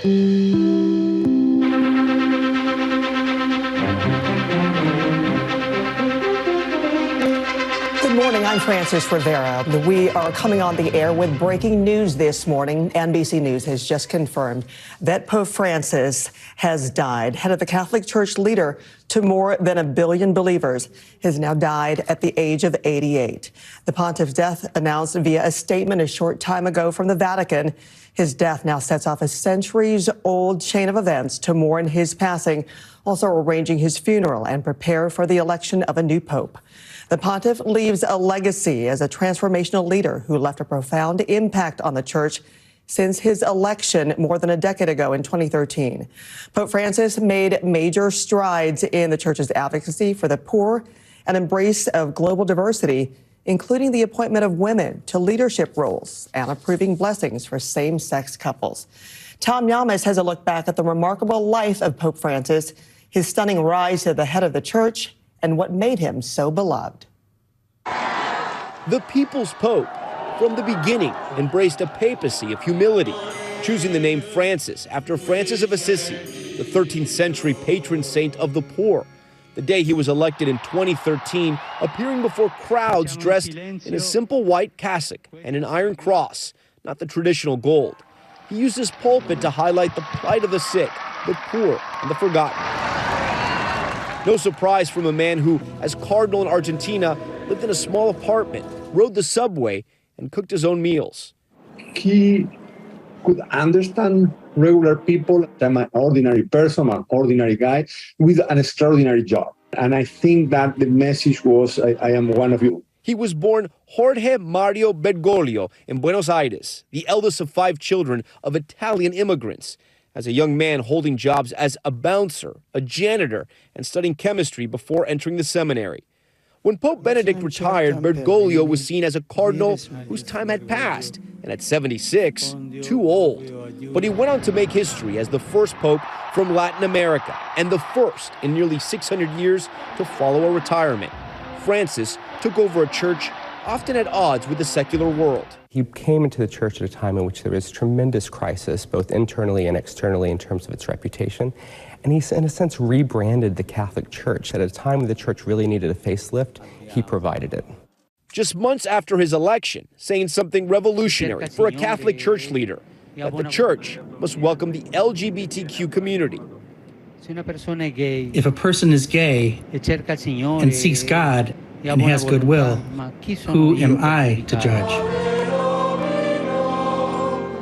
Good morning, I'm Frances Rivera. We are coming on the air with breaking news this morning. NBC News has just confirmed that Pope Francis has died. Head of the Catholic Church, leader to more than 1 billion believers, has now died at the age of 88. The pontiff's death announced via a statement a short time ago from the Vatican. His death now sets off a centuries-old chain of events to mourn his passing, also arranging his funeral and prepare for the election of a new pope. The pontiff leaves a legacy as a transformational leader who left a profound impact on the church since his election more than a decade ago in 2013. Pope Francis made major strides in the church's advocacy for the poor and embrace of global diversity, including the appointment of women to leadership roles and approving blessings for same-sex couples. Tom Yamas has a look back at the remarkable life of Pope Francis, his stunning rise to the head of the church, and what made him so beloved. The People's Pope, from the beginning, embraced a papacy of humility, choosing the name Francis after Francis of Assisi, the 13th century patron saint of the poor. The day he was elected in 2013, appearing before crowds dressed in a simple white cassock and an iron cross, not the traditional gold. He used his pulpit to highlight the plight of the sick, the poor, and the forgotten. No surprise from a man who, as cardinal in Argentina, lived in a small apartment, rode the subway, and cooked his own meals. He could understand regular people. I'm an ordinary person, an ordinary guy with an extraordinary job. And I think that the message was, I am one of you. He was born Jorge Mario Bergoglio in Buenos Aires, the eldest of 5 children of Italian immigrants. As a young man holding jobs as a bouncer, a janitor, and studying chemistry before entering the seminary. When Pope Benedict retired, Bergoglio was seen as a cardinal whose time had passed, and at 76, too old. But he went on to make history as the first pope from Latin America, and the first in nearly 600 years to follow a retirement. Francis took over a church often at odds with the secular world. He came into the church at a time in which there was tremendous crisis, both internally and externally in terms of its reputation. And he, in a sense, rebranded the Catholic Church. At a time when the church really needed a facelift, he provided it. Just months after his election, saying something revolutionary for a Catholic Church leader, that the church must welcome the LGBTQ community. If a person is gay and seeks God and has goodwill, who am I to judge?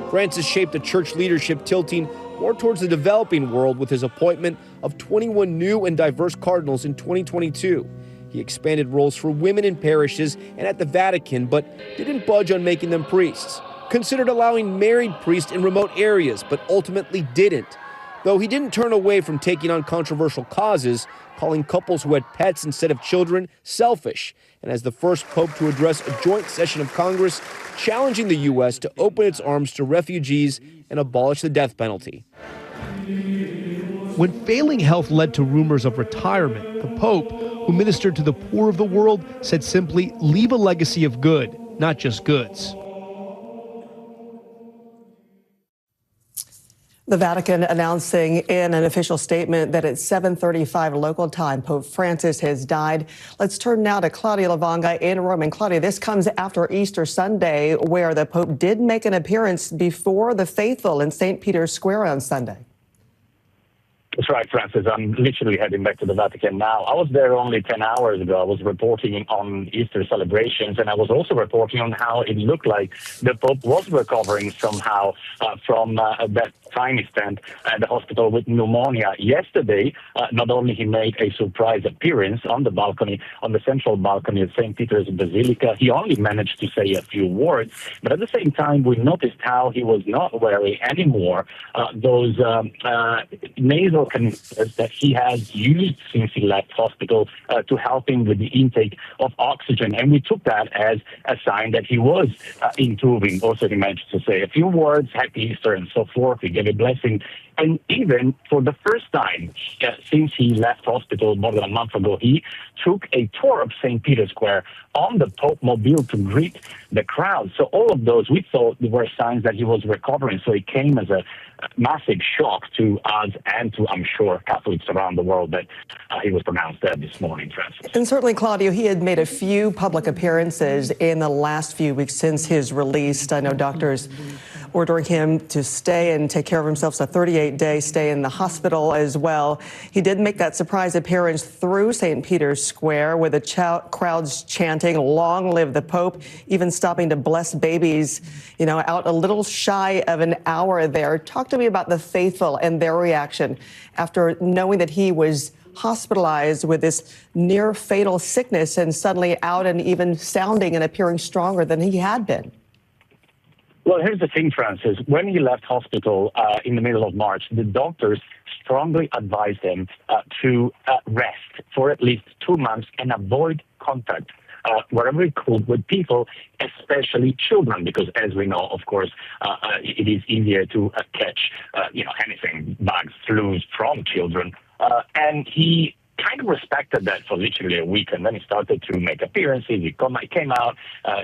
Francis shaped a church leadership tilting more towards the developing world with his appointment of 21 new and diverse cardinals in 2022. He expanded roles for women in parishes and at the Vatican, but didn't budge on making them priests. Considered allowing married priests in remote areas, but ultimately didn't. Though he didn't turn away from taking on controversial causes, calling couples who had pets instead of children selfish, and as the first pope to address a joint session of Congress, challenging the U.S. to open its arms to refugees and abolish the death penalty. When failing health led to rumors of retirement, the Pope, who ministered to the poor of the world, said simply, leave a legacy of good, not just goods. The Vatican announcing in an official statement that at 7:35 local time, Pope Francis has died. Let's turn now to Claudia Lavanga in Rome. And Claudia, this comes after Easter Sunday, where the Pope did make an appearance before the faithful in St. Peter's Square on Sunday. That's right, Francis. I'm literally heading back to the Vatican now. I was there only 10 hours ago. I was reporting on Easter celebrations, and I was also reporting on how it looked like the Pope was recovering somehow from that time he spent at the hospital with pneumonia. Yesterday, not only he made a surprise appearance on the balcony, on the central balcony of St. Peter's Basilica, he only managed to say a few words, but at the same time, we noticed how he was not wearing anymore those nasal canisters that he has used since he left hospital to help him with the intake of oxygen. And we took that as a sign that he was improving. Also, he managed to say a few words, Happy Easter, and so forth. He gave a blessing. And even for the first time since he left hospital more than a month ago, he took a tour of St. Peter's Square on the Pope Mobile to greet the crowd. So all of those, we thought were signs that he was recovering. So it came as a massive shock to us and to, I'm sure, Catholics around the world that he was pronounced dead this morning, Francis. And certainly, Claudio, he had made a few public appearances in the last few weeks since his release. I know doctors ordering him to stay and take care of himself, so a 38-day stay in the hospital as well. He did make that surprise appearance through St. Peter's Square with the crowds chanting, "Long live the Pope," even stopping to bless babies, out a little shy of an hour there. Talk to me about the faithful and their reaction after knowing that he was hospitalized with this near fatal sickness and suddenly out and even sounding and appearing stronger than he had been. Well, here's the thing, Francis. When he left hospital in the middle of March, the doctors strongly advised him to rest for at least 2 months and avoid contact wherever he could with people, especially children, because as we know, of course, it is easier to catch, anything, bugs, flus from children. And he kind of respected that for literally a week, and then he started to make appearances. He came out,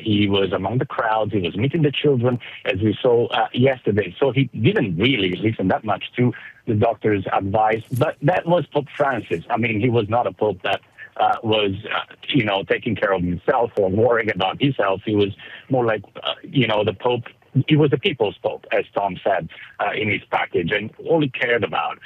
he was among the crowds, he was meeting the children, as we saw yesterday. So he didn't really listen that much to the doctor's advice, but that was Pope Francis. I mean, he was not a pope that was, taking care of himself or worrying about his health. He was more like, the Pope. He was the people's pope, as Tom said in his package, and all he cared about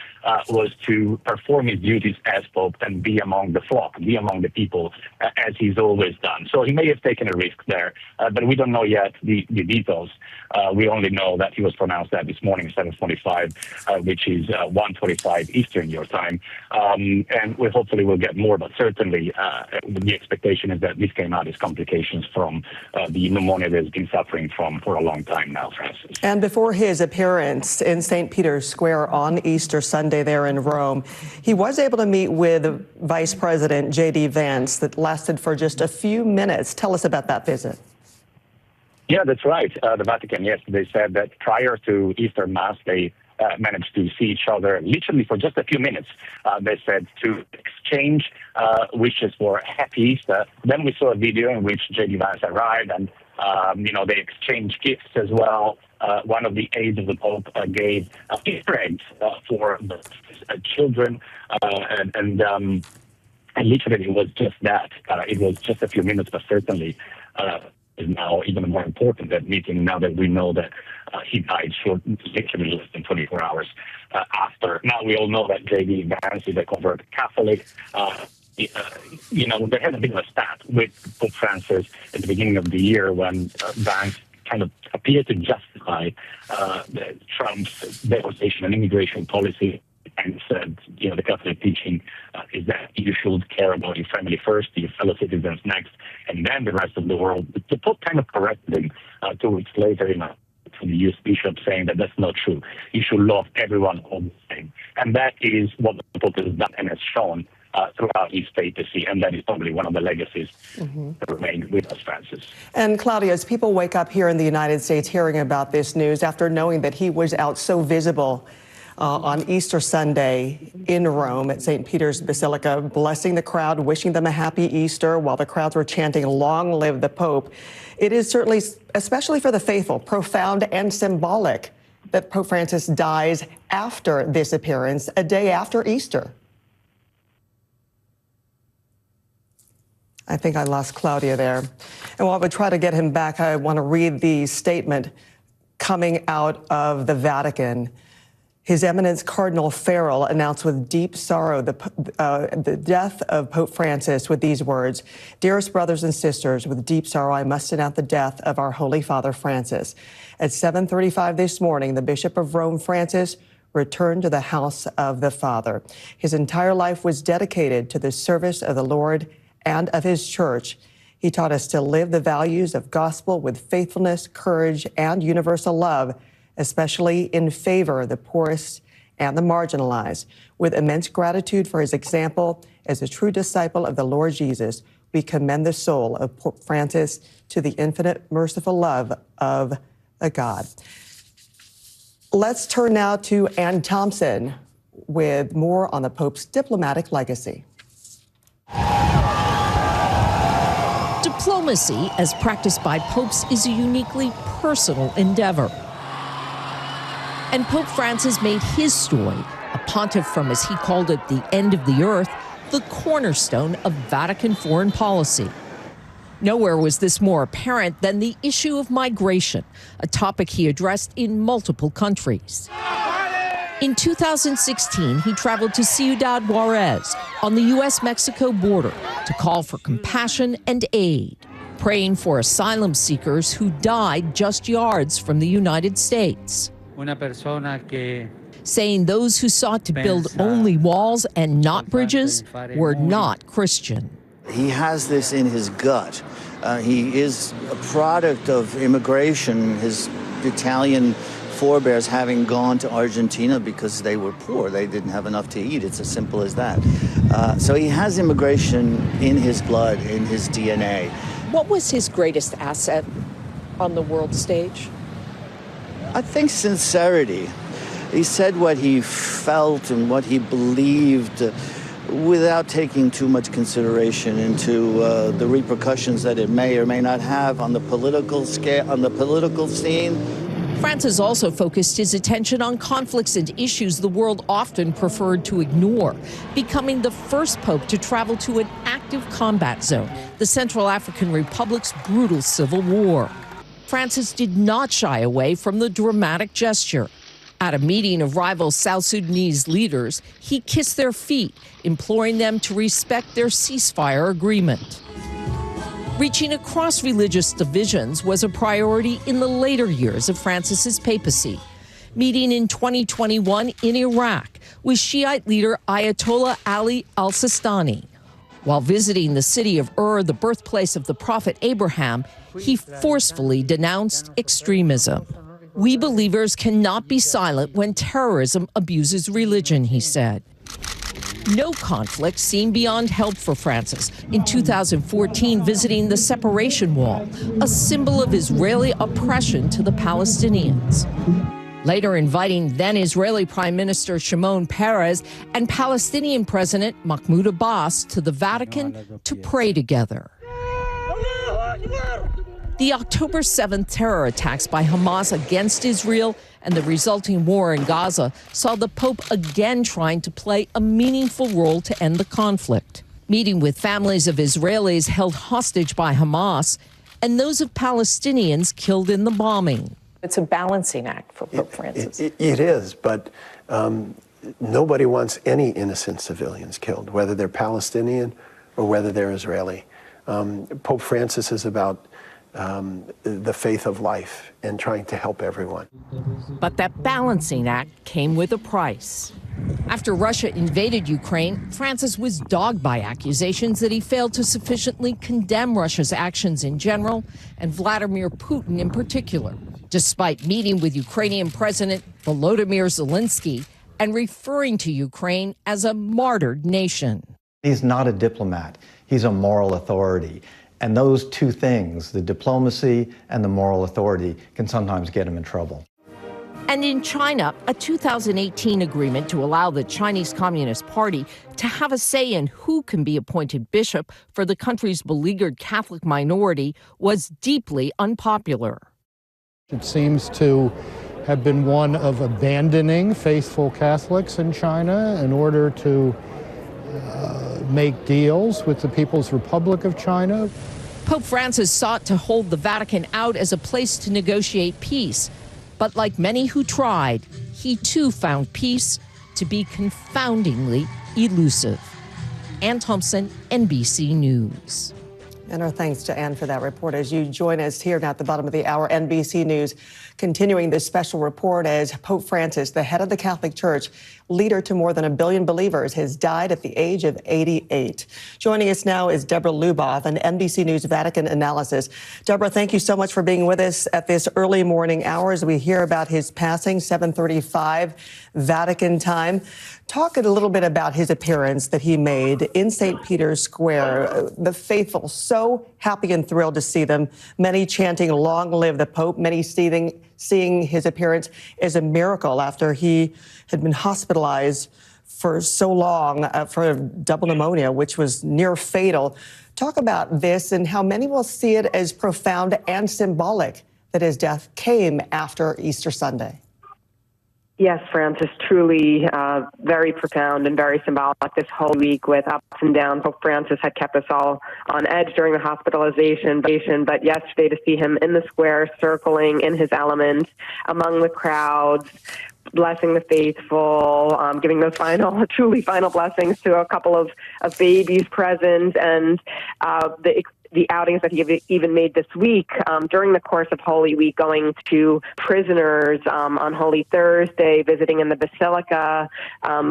was to perform his duties as pope and be among the flock, be among the people, as he's always done. So he may have taken a risk there, but we don't know yet the details. We only know that he was pronounced dead this morning, 7:45, which is 1:45 Eastern your time, and we hopefully will get more, but certainly the expectation is that this came out as complications from the pneumonia that he's been suffering from for a long time now, Francis. And before his appearance in St. Peter's Square on Easter Sunday there in Rome, he was able to meet with Vice President J.D. Vance that lasted for just a few minutes. Tell us about that visit. Yeah, that's right. The Vatican yesterday said that prior to Easter Mass, they managed to see each other literally for just a few minutes. They said to exchange wishes for a happy Easter. Then we saw a video in which J.D. Vance arrived and they exchanged gifts as well. One of the aides of the Pope gave Easter eggs for the children, and literally it was just that. It was just a few minutes, but certainly is now even more important, that meeting, now that we know that he died literally less than 24 hours after. Now we all know that J.D. Vance is a converted Catholic. They had a bit of a spat with Pope Francis at the beginning of the year when Vance kind of appeared to justify Trump's devastation and immigration policy and said, the Catholic teaching is that you should care about your family first, your fellow citizens next, and then the rest of the world. The Pope kind of corrected him 2 weeks later from the U.S. bishop saying that that's not true. You should love everyone all the same. And that is what the Pope has done and has shown throughout his papacy, and that is probably one of the legacies that remain with us, Francis. And Claudia, as people wake up here in the United States hearing about this news after knowing that he was out so visible on Easter Sunday in Rome at St. Peter's Basilica, blessing the crowd, wishing them a happy Easter while the crowds were chanting, "Long live the Pope," it is certainly, especially for the faithful, profound and symbolic that Pope Francis dies after this appearance, a day after Easter. I think I lost Claudia there. And while we try to get him back, I want to read the statement coming out of the Vatican. His Eminence Cardinal Farrell announced with deep sorrow the death of Pope Francis with these words: "Dearest brothers and sisters, with deep sorrow I must announce the death of our Holy Father Francis. At 7:35 this morning, the Bishop of Rome, Francis, returned to the house of the Father. His entire life was dedicated to the service of the Lord and of his church. He taught us to live the values of gospel with faithfulness, courage, and universal love, especially in favor of the poorest and the marginalized. With immense gratitude for his example as a true disciple of the Lord Jesus, we commend the soul of Pope Francis to the infinite merciful love of God." Let's turn now to Ann Thompson with more on the Pope's diplomatic legacy. Diplomacy, as practiced by popes, is a uniquely personal endeavor. And Pope Francis made his story, a pontiff from, as he called it, the end of the earth, the cornerstone of Vatican foreign policy. Nowhere was this more apparent than the issue of migration, a topic he addressed in multiple countries. In 2016, he traveled to Ciudad Juarez on the U.S.-Mexico border to call for compassion and aid, praying for asylum seekers who died just yards from the United States. Saying those who sought to build only walls and not bridges were not Christian. He has this in his gut. He is a product of immigration, his Italian forebears having gone to Argentina because they were poor. They didn't have enough to eat. It's as simple as that. So he has immigration in his blood, in his DNA. What was his greatest asset on the world stage? I think sincerity. He said what he felt and what he believed without taking too much consideration into the repercussions that it may or may not have on the political scale, on the political scene. Francis also focused his attention on conflicts and issues the world often preferred to ignore, becoming the first pope to travel to an active combat zone, the Central African Republic's brutal civil war. Francis did not shy away from the dramatic gesture. At a meeting of rival South Sudanese leaders, he kissed their feet, imploring them to respect their ceasefire agreement. Reaching across religious divisions was a priority in the later years of Francis's papacy. Meeting in 2021 in Iraq with Shiite leader Ayatollah Ali al-Sistani. While visiting the city of the birthplace of the prophet Abraham, he forcefully denounced extremism. We believers cannot be silent when terrorism abuses religion, he said. No conflict seemed beyond help for Francis. In 2014, visiting the separation wall, a symbol of Israeli oppression to the Palestinians. Later inviting then Israeli Prime Minister Shimon Peres and Palestinian President Mahmoud Abbas to the Vatican to pray together. The October 7th terror attacks by Hamas against Israel and the resulting war in Gaza saw the Pope again trying to play a meaningful role to end the conflict, meeting with families of Israelis held hostage by Hamas and those of Palestinians killed in the bombing. It's a balancing act for Pope Francis. It is, but nobody wants any innocent civilians killed, whether they're Palestinian or whether they're Israeli. Pope Francis is about the faith of life and trying to help everyone. But that balancing act came with a price. After Russia invaded Ukraine, Francis was dogged by accusations that he failed to sufficiently condemn Russia's actions in general and Vladimir Putin in particular, despite meeting with Ukrainian President Volodymyr Zelensky and referring to Ukraine as a martyred nation. He's not a diplomat. He's a moral authority. And those two things, the diplomacy and the moral authority, can sometimes get him in trouble. And in China, a 2018 agreement to allow the Chinese Communist Party to have a say in who can be appointed bishop for the country's beleaguered Catholic minority was deeply unpopular. It seems to have been one of abandoning faithful Catholics in China in order to make deals with the People's Republic of China. Pope Francis sought to hold the Vatican out as a place to negotiate peace. But like many who tried, he too found peace to be confoundingly elusive. Ann Thompson, NBC News. And our thanks to Ann for that report. As you join us here now at the bottom of the hour, NBC News continuing this special report as Pope Francis, the head of the Catholic Church, leader to more than 1 billion believers, has died at the age of 88. Joining us now is Deborah Luboff, an NBC News Vatican analysis. Deborah, thank you so much for being with us at this early morning hour as we hear about his passing, 7:35 Vatican time. Talk a little bit about his appearance that he made in St. Peter's Square. The faithful so so happy and thrilled to see them. Many chanting, "Long live the Pope," many seeing his appearance as a miracle after he had been hospitalized for so long for double pneumonia, which was near fatal. Talk about this and how many will see it as profound and symbolic that his death came after Easter Sunday. Yes, Francis, truly very profound and very symbolic this whole week with ups and downs. Pope Francis had kept us all on edge during the hospitalization, but yesterday to see him in the square, circling in his element among the crowds, blessing the faithful, giving those truly final blessings to a couple of babies present, and the outings that he even made this week during the course of Holy Week, going to prisoners on Holy Thursday, visiting in the Basilica,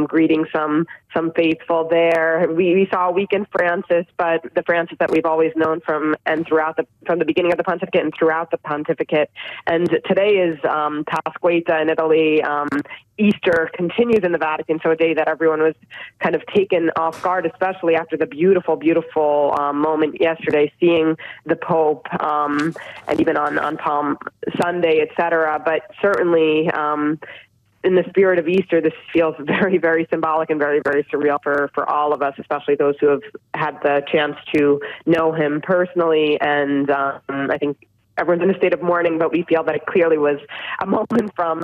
greeting some faithful there. We saw a weekend Francis, but the Francis that we've always known from the beginning of the pontificate and throughout the pontificate. And today is Pasquetta in Italy. Easter continues in the Vatican, so a day that everyone was kind of taken off guard, especially after the beautiful, beautiful moment yesterday, seeing the Pope, and even on Palm Sunday, etc. But certainly, in the spirit of Easter, this feels very, very symbolic and very, very surreal for all of us, especially those who have had the chance to know him personally. And I think everyone's in a state of mourning, but we feel that it clearly was a moment from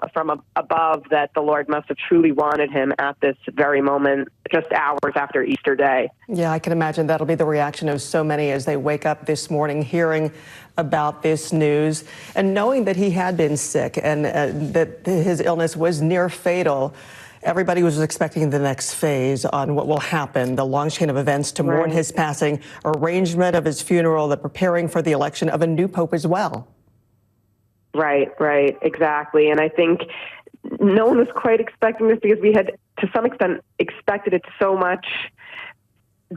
above, that the Lord must have truly wanted him at this very moment, just hours after Easter Day. Yeah, I can imagine that'll be the reaction of so many as they wake up this morning hearing about this news and knowing that he had been sick and that his illness was near fatal. Everybody was expecting the next phase on what will happen, the long chain of events to mourn his passing, arrangement of his funeral, the preparing for the election of a new pope as well. Right, exactly. And I think no one was quite expecting this, because we had, to some extent, expected it so much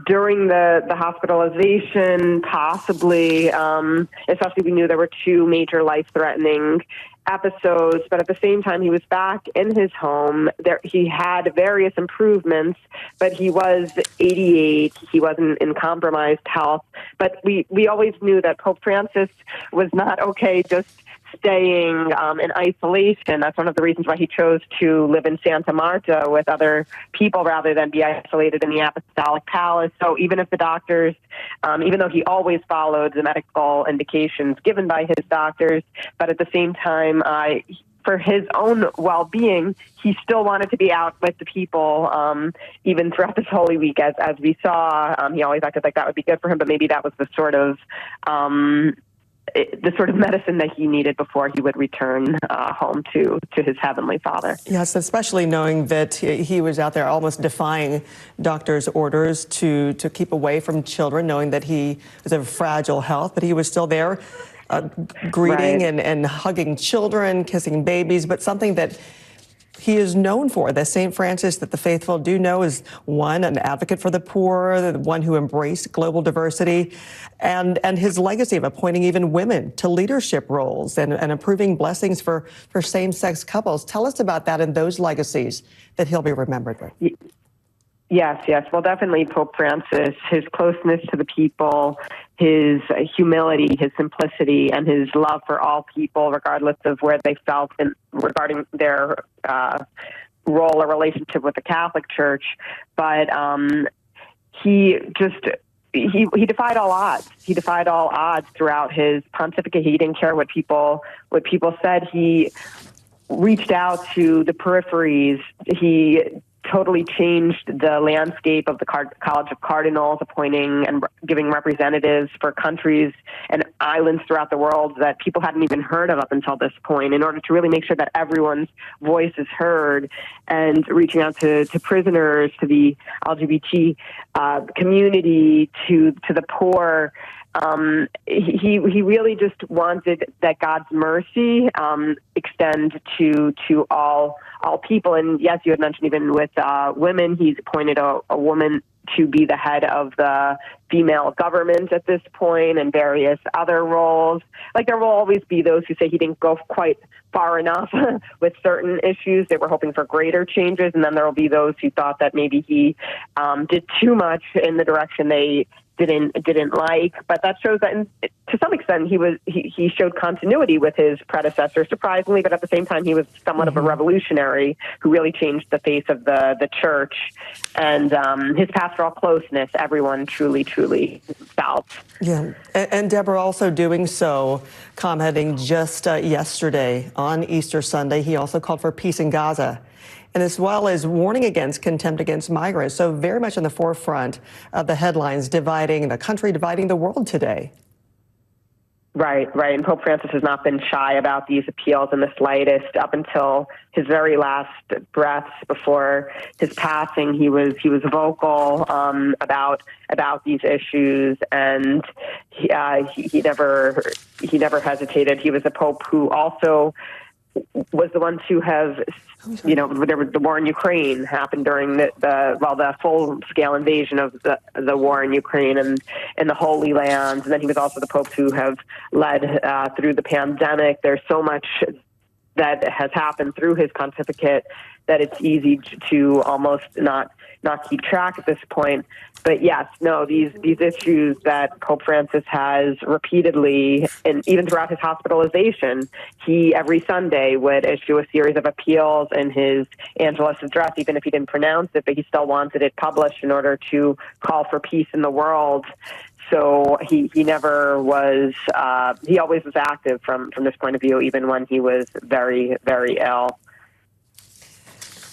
during the hospitalization, possibly, especially we knew there were two major life-threatening episodes, but at the same time, he was back in his home. He had various improvements, but he was 88. He wasn't in compromised health. But we always knew that Pope Francis was not okay just staying in isolation. That's one of the reasons why he chose to live in Santa Marta with other people rather than be isolated in the Apostolic Palace. So even if the doctors, even though he always followed the medical indications given by his doctors, but at the same time, for his own well-being, he still wanted to be out with the people, even throughout this Holy Week, as we saw. He always acted like that would be good for him, but maybe that was the sort of medicine that he needed before he would return home to his Heavenly Father. Yes, especially knowing that he was out there almost defying doctors' orders to keep away from children, knowing that he was of fragile health, but he was still there greeting and hugging children, kissing babies, but something that he is known for, the St. Francis that the faithful do know, is one, an advocate for the poor, the one who embraced global diversity, and his legacy of appointing even women to leadership roles and approving blessings for same-sex couples. Tell us about that and those legacies that he'll be remembered with. Yes. Well, definitely Pope Francis, his closeness to the people, his humility, his simplicity, and his love for all people, regardless of where they felt in regarding their role or relationship with the Catholic Church. But he defied all odds. He defied all odds throughout his pontificate. He didn't care what people said. He reached out to the peripheries. He totally changed the landscape of the College of Cardinals, appointing and giving representatives for countries and islands throughout the world that people hadn't even heard of up until this point, in order to really make sure that everyone's voice is heard, and reaching out to prisoners, to the LGBT community, to the poor. He really just wanted that God's mercy extend to all people. And yes, you had mentioned even with women, he's appointed a woman to be the head of the female government at this point, and various other roles. Like, there will always be those who say he didn't go quite far enough with certain issues. They were hoping for greater changes. And then there will be those who thought that maybe he did too much in the direction they didn't like. But that shows that to some extent he showed continuity with his predecessor, surprisingly, but at the same time he was somewhat of a revolutionary who really changed the face of the church, and his pastoral closeness everyone truly felt. Yeah, and Deborah, also doing so, commenting just yesterday on Easter Sunday, he also called for peace in Gaza, and as well as warning against contempt against migrants. So very much in the forefront of the headlines, dividing the country, dividing the world today. Right. And Pope Francis has not been shy about these appeals in the slightest. Up until his very last breaths before his passing, he was vocal about these issues, and he never hesitated. He was a pope who also was the one to have, there was the war in Ukraine happened during the full-scale invasion of the war in Ukraine and in the Holy Land. And then he was also the Pope who have led through the pandemic. There's so much that has happened through his pontificate that it's easy to almost not keep track at this point. But yes, these issues that Pope Francis has repeatedly, and even throughout his hospitalization, he every Sunday would issue a series of appeals in his Angelus address, even if he didn't pronounce it, but he still wanted it published in order to call for peace in the world. So he never was, he always was active from this point of view, even when he was very, very ill.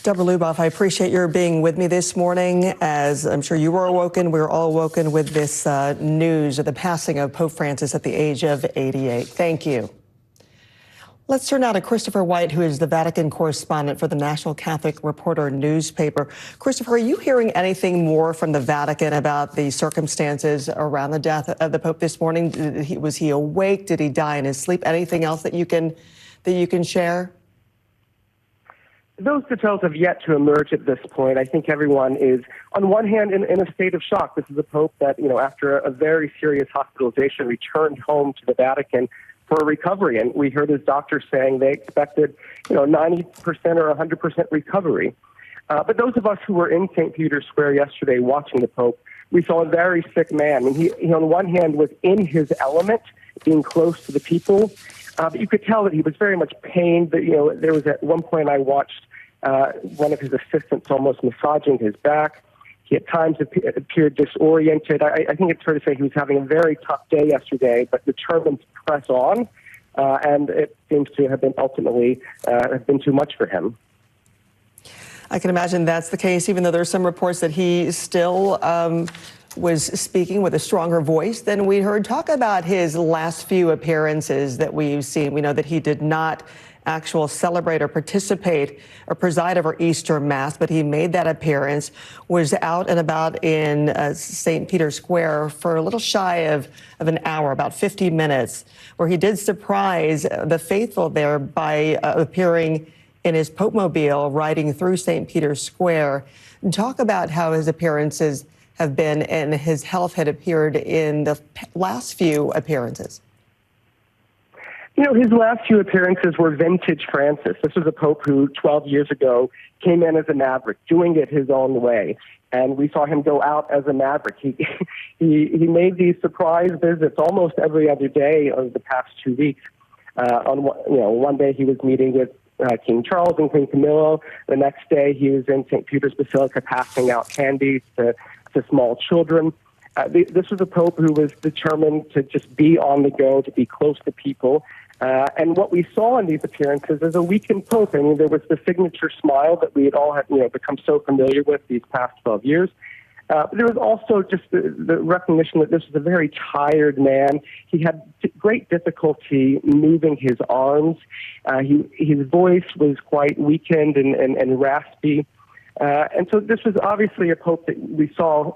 Deborah Luboff, I appreciate your being with me this morning. As I'm sure you were awoken, we were all awoken with this news of the passing of Pope Francis at the age of 88. Thank you. Let's turn now to Christopher White, who is the Vatican correspondent for the National Catholic Reporter newspaper. Christopher, are you hearing anything more from the Vatican about the circumstances around the death of the Pope this morning? Was he awake? Did he die in his sleep? Anything else that you can share? Those details have yet to emerge at this point. I think everyone is, on one hand, in a state of shock. This is a Pope that, after a very serious hospitalization, returned home to the Vatican for a recovery. And we heard his doctor saying they expected, 90% or 100% recovery. But those of us who were in St. Peter's Square yesterday watching the Pope, we saw a very sick man. I mean, he on one hand was in his element, being close to the people, but you could tell that he was very much pained. That there was at one point I watched one of his assistants almost massaging his back. He at times appeared disoriented. I think it's fair to say he was having a very tough day yesterday, but determined to press on, and it seems to have been ultimately have been too much for him. I can imagine that's the case, even though there's some reports that he still was speaking with a stronger voice than we heard. Talk about his last few appearances that we've seen. We know that he did not celebrate or participate or preside over Easter Mass, but he made that appearance, was out and about in St. Peter's Square for a little shy of an hour, about 50 minutes, where he did surprise the faithful there by appearing in his Pope-mobile riding through St. Peter's Square. Talk about how his appearances have been and his health had appeared in the last few appearances. His last few appearances were vintage Francis. This was a Pope who 12 years ago came in as a maverick, doing it his own way. And we saw him go out as a maverick. He made these surprise visits almost every other day of the past 2 weeks. One day he was meeting with King Charles and Queen Camilla. The next day he was in St. Peter's Basilica passing out candies to small children. This was a Pope who was determined to just be on the go, to be close to people. And what we saw in these appearances is a weakened Pope. I mean, there was the signature smile that we had all become so familiar with these past 12 years. But there was also just the recognition that this was a very tired man. He had great difficulty moving his arms. His voice was quite weakened and raspy. And so this was obviously a Pope that we saw,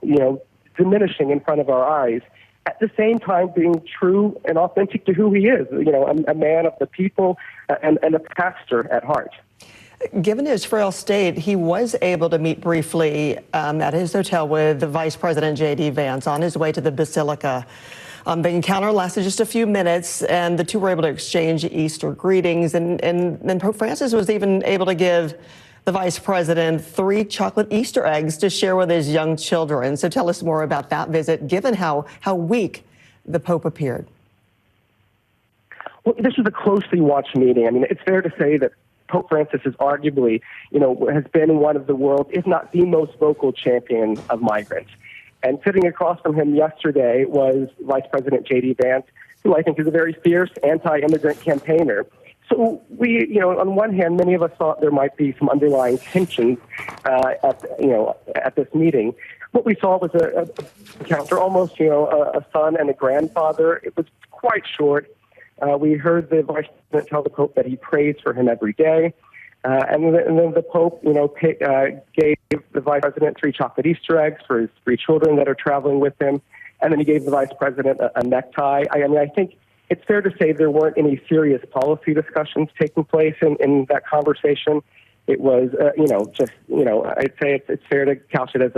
diminishing in front of our eyes, at the same time being true and authentic to who he is, a man of the people and a pastor at heart. Given his frail state, he was able to meet briefly at his hotel with the Vice President J.D. Vance on his way to the Basilica. The encounter lasted just a few minutes, and the two were able to exchange Easter greetings. And then Pope Francis was even able to give The vice president, 3 chocolate Easter eggs to share with his young children. So tell us more about that visit, given how weak the Pope appeared. Well, this is a closely watched meeting. I mean, it's fair to say that Pope Francis is arguably, has been one of the world's, if not the most vocal champion of migrants. And sitting across from him yesterday was Vice President J.D. Vance, who I think is a very fierce anti-immigrant campaigner. So we, on one hand, many of us thought there might be some underlying tensions at this meeting. What we saw was a encounter, almost, a son and a grandfather. It was quite short. We heard the Vice President tell the Pope that he prays for him every day. And then the Pope, gave the Vice President 3 chocolate Easter eggs for his 3 children that are traveling with him. And then he gave the Vice President a necktie. I think it's fair to say there weren't any serious policy discussions taking place in that conversation. It was, I'd say it's fair to couch it as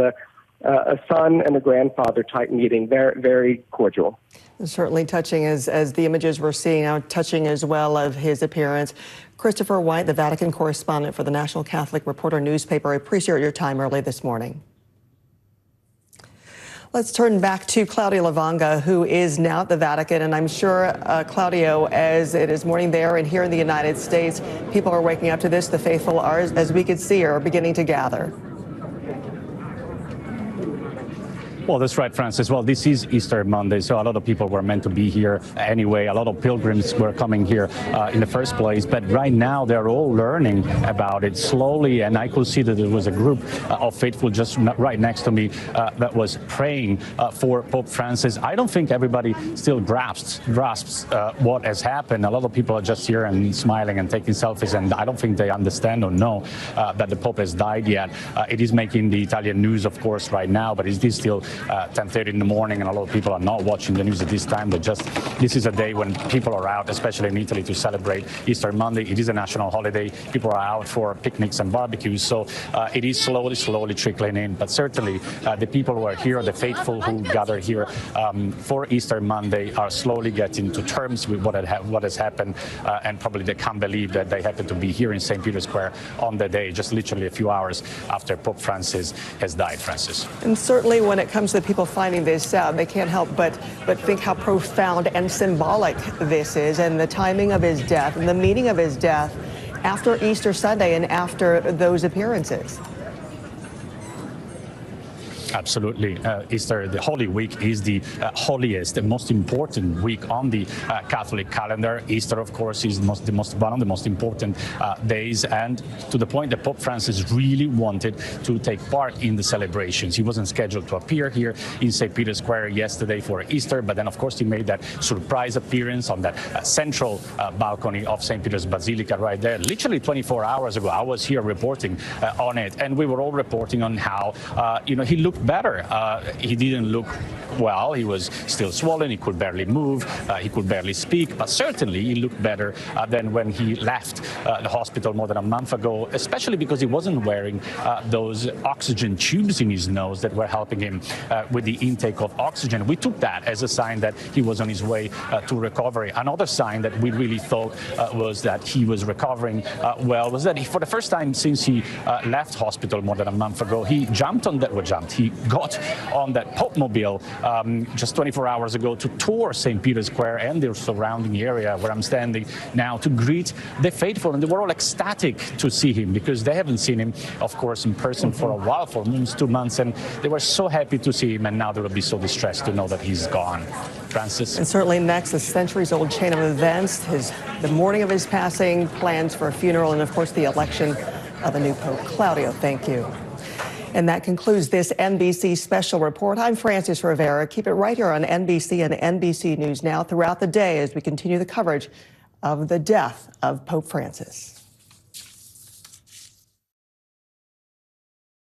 a son and a grandfather type meeting, very, very cordial. Certainly touching as the images we're seeing now, touching as well of his appearance. Christopher White, the Vatican correspondent for the National Catholic Reporter newspaper, I appreciate your time early this morning. Let's turn back to Claudio Lavanga, who is now at the Vatican. And I'm sure, Claudio, as it is morning there and here in the United States, people are waking up to this. The faithful are, as we could see, are beginning to gather. Well, that's right, Francis. Well, this is Easter Monday, so a lot of people were meant to be here anyway. A lot of pilgrims were coming here in the first place. But right now, they're all learning about it slowly. And I could see that there was a group of faithful just right next to me that was praying for Pope Francis. I don't think everybody still grasps what has happened. A lot of people are just here and smiling and taking selfies. And I don't think they understand or know that the Pope has died yet. It is making the Italian news, of course, right now. But it is still 10:30 in the morning, and a lot of people are not watching the news at this time. This is a day when people are out, especially in Italy, to celebrate Easter Monday. It is a national holiday. People are out for picnics and barbecues, so it is slowly trickling in. But certainly, the people who are here, the faithful who gather here for Easter Monday, are slowly getting to terms with what has happened, and probably they can't believe that they happen to be here in St. Peter's Square on the day, just literally a few hours after Pope Francis has died, Francis. And certainly when it comes to the people finding this out, they can't help but think how profound and symbolic this is, and the timing of his death and the meaning of his death after Easter Sunday and after those appearances. Absolutely. Easter, the Holy Week, is the holiest and most important week on the Catholic calendar. Easter, of course, is one of the most important days, and to the point that Pope Francis really wanted to take part in the celebrations. He wasn't scheduled to appear here in St. Peter's Square yesterday for Easter, but then, of course, he made that surprise appearance on that central balcony of St. Peter's Basilica right there. Literally 24 hours ago, I was here reporting on it, and we were all reporting on how, he looked better. He didn't look well. He was still swollen. He could barely move. He could barely speak. But certainly he looked better than when he left the hospital more than a month ago, especially because he wasn't wearing those oxygen tubes in his nose that were helping him with the intake of oxygen. We took that as a sign that he was on his way to recovery. Another sign that we really thought was that he was recovering well was that for the first time since he left hospital more than a month ago, he jumped on that. He got on that Pope Mobile just 24 hours ago to tour St. Peter's Square and the surrounding area where I'm standing now to greet the faithful. And they were all ecstatic to see him because they haven't seen him, of course, in person for a while, for almost 2 months. And they were so happy to see him. And now they will be so distressed to know that he's gone. Francis. And certainly next, the centuries-old chain of events, the morning of his passing, plans for a funeral, and, of course, the election of a new Pope. Claudio, thank you. And that concludes this NBC special report. I'm Francis Rivera. Keep it right here on NBC and NBC News Now throughout the day as we continue the coverage of the death of Pope Francis.